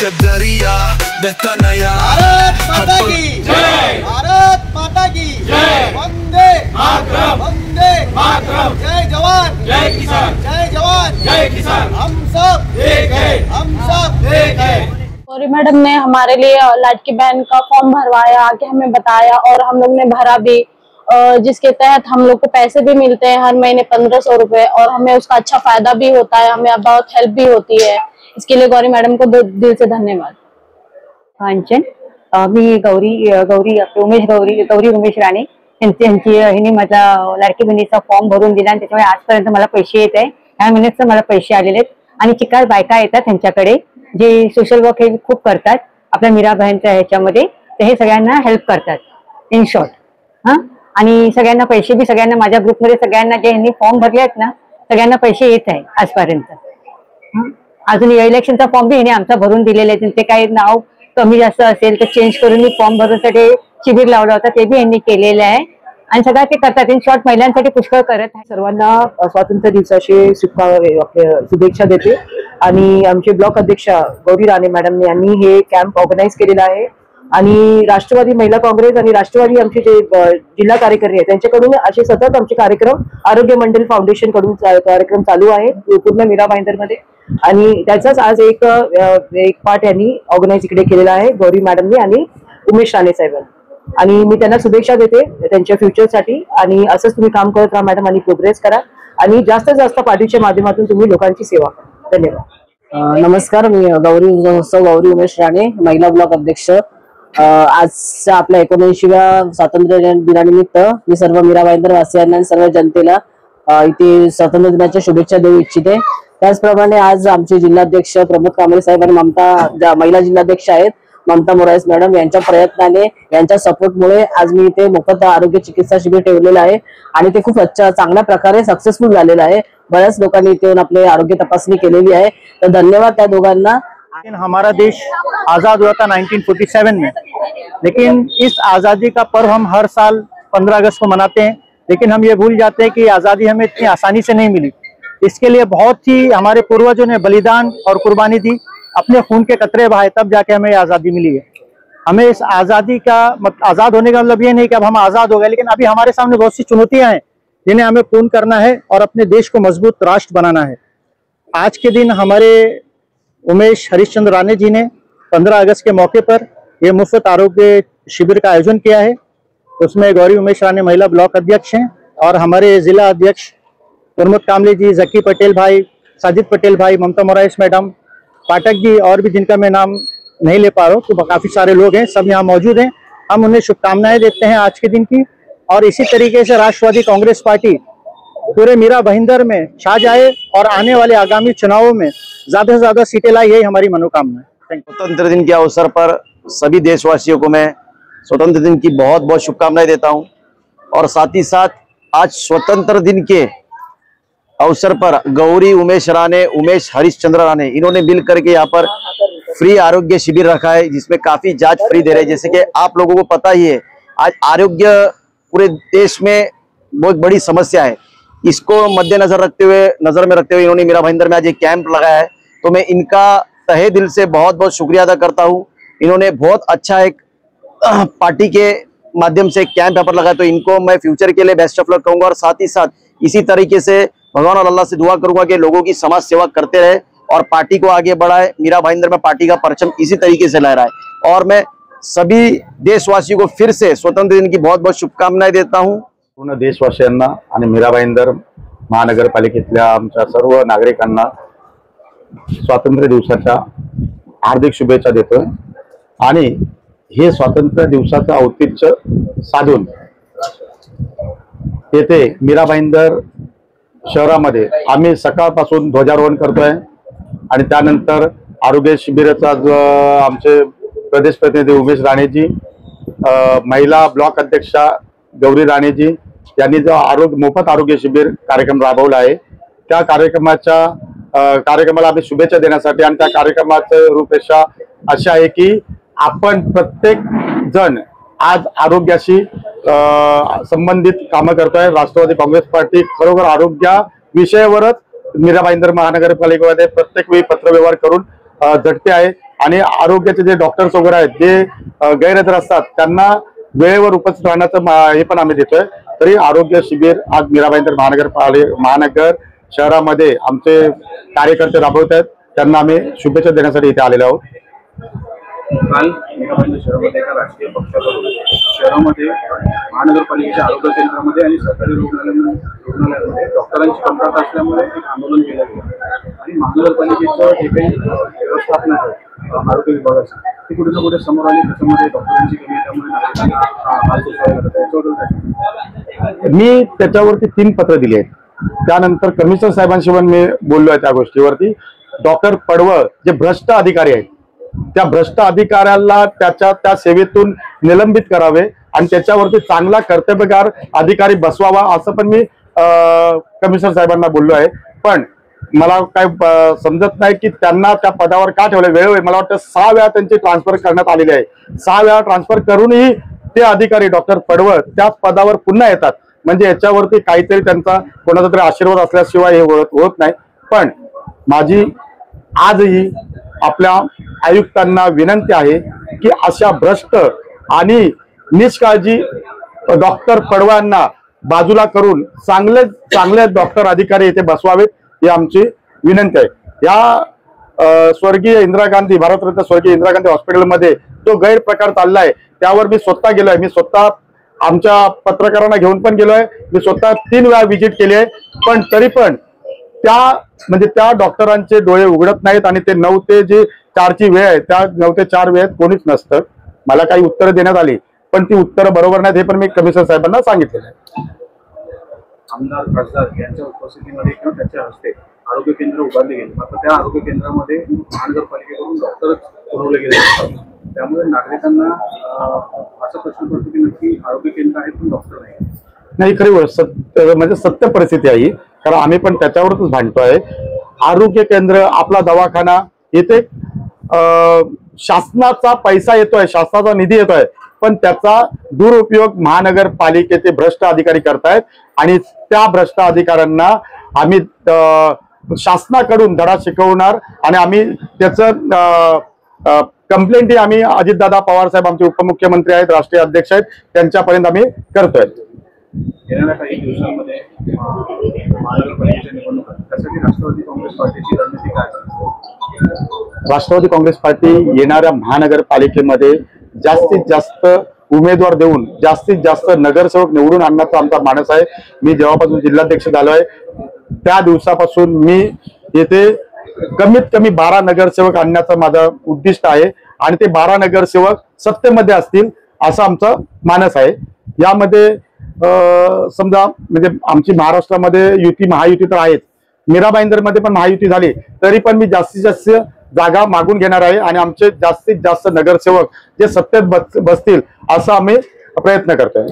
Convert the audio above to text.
एक दरिया बहता नया। भारत माता की जय, भारत माता की जय, वंदे मातरम, वंदे मातरम, जय जवान जय किसान, जय जवान जय किसान, हम सब एक है, हम सब एक है। गौरी मैडम ने हमारे लिए लाडकी बहन का फॉर्म भरवाया, आके हमें बताया और हम लोग ने भरा भी, जिसके तहत हम लोग को पैसे भी मिलते हैं हर महीने 1500 रुपए, और हमें उसका अच्छा फायदा भी होता है, हमें बहुत हेल्प भी होती है। इसके लिए गौरी मैडम को दिल से धन्यवाद। कांचन, मी गौरी उमेश राणे यांनी माझा लाडकी बहिणीचा फॉर्म भरून दिला आणि त्याच्यामुळे आजपर्यंत मला पैसे येत आहे। ह्या महिन्यात मला पैसे आलेले आहेत आणि चिकार बायका येतात त्यांच्याकडे जे सोशल वर्क हे खूप करतात आपल्या मीरा बहनच्या ह्याच्यामध्ये, ते हे सगळ्यांना हेल्प करतात इन शॉर्ट। आणि सगळ्यांना पैसे बी सगळ्यांना माझ्या ग्रुपमध्ये सगळ्यांना जे यांनी फॉर्म भरले आहेत ना सगळ्यांना पैसे येत आहे आजपर्यंत। अजून इलेक्शनचा फॉर्म बी ह्याने आमचा भरून दिलेला आहे, ते काही नाव कमी जास्त असेल तर चेंज करून मी फॉर्म भरण्यासाठी शिबिर लावला होता, ते बी यांनी केलेलं आहे आणि सगळं ते करतात इन शॉर्ट, महिलांसाठी पुष्कळ करत आहे। सर्वांना स्वातंत्र्य दिवसाची शुभेच्छा देते आणि आमचे ब्लॉक अध्यक्षा गौरी राणे मॅडम यांनी हे कॅम्प ऑर्गनाइज केलेला आहे आणि राष्ट्रवादी महिला काँग्रेस आणि राष्ट्रवादी आमचे जे जिल्हा कार्यकारी आहेत त्यांच्याकडून असे सतत आमचे कार्यक्रम आरोग्य मंडल फाउंडेशन कडून कार्यक्रम चालू आहे पूर्ण मीरा भाईंदर मध्ये, आणि त्याचाच आज एक पार्ट यांनी ऑर्गनाइज इकडे केलेला आहे गौरी मॅडमनी आणि उमेश राणे साहेबांनी, आणि मी त्यांना शुभेच्छा देते त्यांच्या फ्युचरसाठी आणि असंच तुम्ही काम करत राहा मॅडम आणि प्रोग्रेस करा आणि जास्तीत जास्त पार्टीच्या माध्यमातून तुम्ही लोकांची सेवा करा। धन्यवाद। नमस्कार, मी गौरी उमेश राणे, महिला ब्लॉक अध्यक्ष। आजच्या आपल्या 79व्या स्वातंत्र्य दिनानिमित्त मी सर्व मीरा भाईंदर वासियांना आणि सर्व जनतेला इथे स्वातंत्र्य दिनाच्या शुभेच्छा देऊ इच्छिते। त्याचप्रमाणे आज आमचे जिल्हाध्यक्ष प्रमोद कांबळे साहेब आणि ममता महिला जिल्हाध्यक्ष आहेत ममता मोराईस मॅडम यांच्या प्रयत्नाने यांच्या सपोर्टमुळे आज मी इथे मोफत आरोग्य चिकित्सा शिबिर ठेवलेलं आहे आणि ते खूप चांगल्या प्रकारे सक्सेसफुल झालेलं आहे। बऱ्याच लोकांनी इथे येऊन आपले आरोग्य तपासणी केलेली आहे, तर धन्यवाद त्या दोघांना। हमारा देश आजाद हुआ था 1947 में, लेकिन इस आज़ादी का पर्व हम हर साल 15 अगस्त को मनाते हैं, लेकिन हम ये भूल जाते हैं कि आज़ादी हमें इतनी आसानी से नहीं मिली। इसके लिए बहुत ही हमारे पूर्वजों ने बलिदान और कुर्बानी दी, अपने खून के कतरे बहाए, तब जाके हमें आज़ादी मिली है। हमें इस आज़ादी का आज़ाद होने का मतलब ये नहीं कि अब हम आज़ाद हो गए, लेकिन अभी हमारे सामने बहुत सी चुनौतियां हैं जिन्हें हमें पूर्ण करना है और अपने देश को मजबूत राष्ट्र बनाना है। आज के दिन हमारे उमेश हरिश्चंद्र राणे जी ने 15 अगस्त के मौके पर ये मुफ्त आरोग्य शिविर का आयोजन किया है। उसमें गौरी उमेश राणे महिला ब्लॉक अध्यक्ष हैं और हमारे जिला अध्यक्ष प्रमोद कांबले जी, जकी पटेल भाई, साजिद पटेल भाई, ममता मोराइस मैडम, पाठक जी और भी जिनका मैं नाम नहीं ले पा रहा हूँ, तो काफी सारे लोग हैं, सब यहाँ मौजूद हैं। हम उन्हें शुभकामनाएं देते हैं आज के दिन की, और इसी तरीके से राष्ट्रवादी कांग्रेस पार्टी पूरे मीरा भाईंदर में छा जाए और आने वाले आगामी चुनावों में ज्यादा से ज्यादा सीटें लाए, यही हमारी मनोकामना है। स्वतंत्र दिन के अवसर पर सभी देशवासियों को मैं स्वतंत्र दिन की बहुत बहुत शुभकामनाएं देता हूं, और साथ ही साथ आज स्वतंत्र दिन के अवसर पर गौरी उमेश राणे, उमेश हरिश्चंद्र राणे, इन्होंने मिल करके यहाँ पर फ्री आरोग्य शिविर रखा है जिसमें काफी जांच फ्री दे रहे हैं। जैसे कि आप लोगों को पता ही है आज आरोग्य पूरे देश में बहुत बड़ी समस्या है, इसको मद्देनजर रखते हुए इन्होंने मीरा भाईंदर में आज एक कैंप लगाया है, तो मैं इनका तहे दिल से बहुत बहुत शुक्रिया अदा करता हूँ। इन्होंने बहुत अच्छा एक पार्टी के माध्यम से कैंप यहाँ पर लगाया, तो इनको मैं फ्यूचर के लिए बेस्ट ऑफ लक कहूंगा, और साथ ही साथ इसी तरीके से भगवान और अल्लाह से दुआ करूंगा कि लोगों की समाज सेवा करते रहे और पार्टी को आगे बढ़ाए। मीरा भाईंदर में पार्टी का परचम इसी तरीके से लहराए, और मैं सभी देशवासियों को फिर से स्वतंत्र दिन की बहुत बहुत शुभकामनाएं देता हूं। पूर्ण देशवासियांना आणि मीरा भाईंदर महानगरपालिकेतल्या आमच्या सर्व नागरिकांना स्वातंत्र्य दिवसाच्या हार्दिक शुभेच्छा देतोय, आणि हे स्वातंत्र्य दिवसाचं औचित्य साधून येथे मीरा भाईंदर शहरामध्ये आम्ही सकाळपासून ध्वजारोहण करतोय आणि त्यानंतर आरोग्य शिबिराचा आमचे प्रदेश प्रतिनिधी उमेश राणेजी, महिला ब्लॉक अध्यक्षा गौरी राणेजी यांनी जो मोफत आरोग्य शिबिर कार्यक्रम राबवला आहे, त्या कार्यक्रमाला आम्ही शुभेच्छा देण्यासाठी, आणि त्या कार्यक्रमाचं रूपरेषा अशी आहे की आपण प्रत्येक जण आज आरोग्याशी संबंधित कामं करतोय। राष्ट्रवादी काँग्रेस पार्टी खरोखर आरोग्या विषयावरच मीरा भाईंदर महानगरपालिकेमध्ये प्रत्येक वेळी पत्रव्यवहार करून झटते आहे आणि आरोग्याचे जे डॉक्टर्स वगैरे आहेत जे गैरहजर असतात त्यांना वेळेवर उपस्थित राहण्याचं हे पण आम्ही देतोय। तरी आरोग्य शिबिर आज मीरा भाईंदर महानगर शहरामध्ये आमचे कार्यकर्ते राबवत आहेत, त्यांना आम्ही शुभेच्छा देण्यासाठी इथे आलेलो आहोत। काल मीरा भाईंदर शहरामध्ये एका राजकीय पक्षाकडून शहरामध्ये महानगरपालिकेच्या आरोग्य केंद्रामध्ये आणि सरकारी रुग्णालयामध्ये डॉक्टरांची कमतरता असल्यामुळे एक आंदोलन केलं गेलं आणि महानगरपालिकेचं जे काही व्यवस्थापन आहे आरोग्य विभागाचं ते कुठे ना कुठे समोर आले, त्याच्यामध्ये डॉक्टरांची कमी त्यामुळे मी त्याच्यावरती 3 पत्र दिली आहेत। त्यानंतर कमिशनर साहेबांशी पण मी बोललोय त्या गोष्टीवरती। डॉक्टर पडवळ जे भ्रष्ट अधिकारी आहेत त्या भ्रष्ट अधिकाऱ्याला त्या सेवेतून निलंबित करावे आणि त्याच्यावरती चांगला कर्तव्यगार अधिकारी बसवावा असं पण मी कमिशनर साहेबांना बोललो आहे। पण मला काय समजत नाही की त्यांना त्या पदावर का ठेवले। वेळोवेळी मला वाटतं 6 वेळा त्यांची ट्रान्सफर करण्यात आलेली आहे। 6 वेळा ट्रान्सफर करूनही ते अधिकारी डॉक्टर पडवळ त्याच पदावर पुन्हा येतात, म्हणजे याच्यावरती काहीतरी त्यांचा कोणाचा तरी आशीर्वाद असल्याशिवाय हे होत नाही। पण माझी आजही आपल्या आयुक्तांना विनंती आहे की अशा भ्रष्ट आणि निष्काळजी डॉक्टर पडवळांना बाजूला करून चांगले डॉक्टर अधिकारी इथे बसवावेत ही आमची विनंती आहे। या स्वर्गीय इंदिरा गांधी भारतरत्न स्वर्गीय इंदिरा गांधी हॉस्पिटलमध्ये जो गैरप्रकार चाललाय त्यावर मी स्वतः गेलोय। मी स्वतः आमच्या पत्रकारांना घेऊन पण गेलोय। मी स्वतः 3 वेळा व्हिजिट केली आहे, पण तरी पण त्या डॉक्टरांचे डोळे उघडत नाहीत आणि ते 9 ते 4 ची वेळ आहे त्या 9 ते 4 वेळेत कोणीच नसतं। मला काही उत्तरं देण्यात आली पण ती उत्तरं बरोबर नाहीत हे पण मी कमिशनर साहेबांना सांगितलेलं आहे। आमदार खासदार यांच्या उपस्थितीमध्ये किंवा त्यांच्या हस्ते आरोग्य केंद्र उभारले गेले, मात्र त्या आरोग्य केंद्रामध्ये महानगरपालिकेकडून डॉक्टरच पुरवले गेले, त्यामुळे नागरिकांना असा प्रश्न पडतो की नक्की आरोग्य केंद्र आहे पण डॉक्टर नाही। खरी म्हणजे सत्य परिस्थिती आहे, कारण आम्ही पण त्याच्यावरच भांडतोय। आरोग्य केंद्र आपला दवाखाना येथे शासनाचा पैसा येतोय, शासनाचा निधी येतोय, पण त्याचा दुरुपयोग महानगरपालिकेचे भ्रष्ट अधिकारी करतायत आणि त्या भ्रष्ट अधिकाऱ्यांना आम्ही शासनाकडून धडा शिकवणार आणि आम्ही त्याचं कंप्लेंट आम्ही अजितदादा पवार साहेब आमचे उपमुख्यमंत्री आहेत, राष्ट्रीय अध्यक्ष आहेत, त्यांच्यापर्यंत आम्ही करतोय। येणाऱ्या काही दिवसांमध्ये महानगरपालिकेच्या निवडणुका त्यासाठी राष्ट्रवादी काँग्रेस पार्टीची रणनीती काय? राष्ट्रवादी काँग्रेस पार्टी येणाऱ्या महानगरपालिकेमध्ये जास्तीत जास्त उमेदवार देऊन जास्तीत जास्त नगरसेवक निवडून आणण्याचा आमचा मानस आहे। मी जेव्हापासून जिल्हाध्यक्ष झालोय त्या दिवसापासून मी येथे कमीत कमी 12 नगरसेवक आणण्याचा माझा उद्दिष्ट आहे आणि ते 12 नगरसेवक सत्तेमध्ये असतील असं आमचा मानस आहे। यामध्ये समजा म्हणजे आमची महाराष्ट्रामध्ये युती महायुती तर आहेच, मीरा भाईंदरमध्ये पण महायुती झाली तरी पण मी जास्तीत जास्त जागा मागून घेणार आहे आणि आमचे जास्तीत जास्त नगरसेवक जे सत्तेत बसतील असा आम्ही प्रयत्न करतोय।